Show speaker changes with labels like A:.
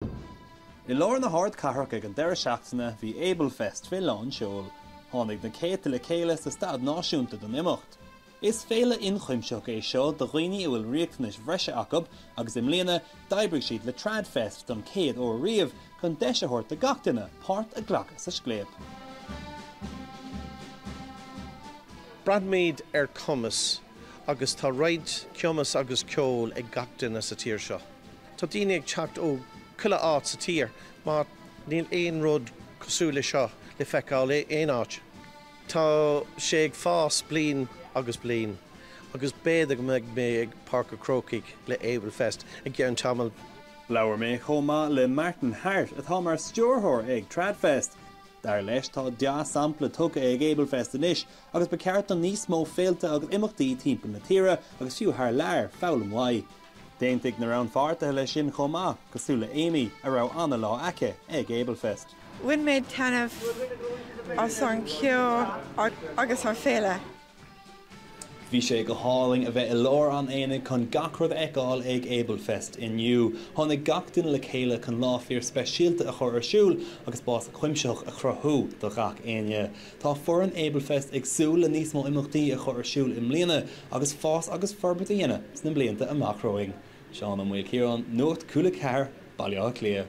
A: I lár na hard carach ag an deire seachtaine bhí Ablefest fé lán seol. Tháinig na céite le chéile sa stad náisiúnta don imeacht. Is féle inchuimseach é seo do dhaoine bhfuil riachtanis bhreise acab agus imléana d'oibrigh siad le tradfest don céad ó riamh chun deisithirt a gach duine páirt a ghlacha sa scléab.
B: Bradmíd Cumas agus tá raid ceomas agus ceol ag gach duine sa tír seo. Tá daoine ag teacht ó Cúla4 sa tír, má níl éon rud cosúla seo le feiceáil éon áit. Tá sé ag fás bliain agus bliain, agus béad go mbeidh mé ag Parc Crocaigh le Ablefest ag gceann tamil.
A: Leabhar mé chomá le Martin Hart atá mar stúrthóir ag tradfest. Dar leis tá deas sampla tucha ag Ablefest inis, agus ba ceart an níos mó féilte agus imeachtaí timpeall na tíre agus fiú thar lear fáil amhaid. Déantaigh na rán farta le sin chomá cosúla Amy a rá anna lá aice ag Ablefest.
C: Bhain méid tanmh as an ceo agus an féile.
A: Bhí sé go háling a bheith I lár an éanaigh chun gacrad eáil ag Ablefest inniu. Tháinig gach duine le chéile chun láithfíor speisialta a chur ar siúl agus bás a chuimseach a chruthú do gach aine. Tá foran Ablefest ag súil le níos mó imeachtaí a chur ar siúl imléana agus fás agus forbait a dhéine sna blianta amach roing. Seán am mhuiil Ciarán, Nuacht Cúla4, Baile Clár.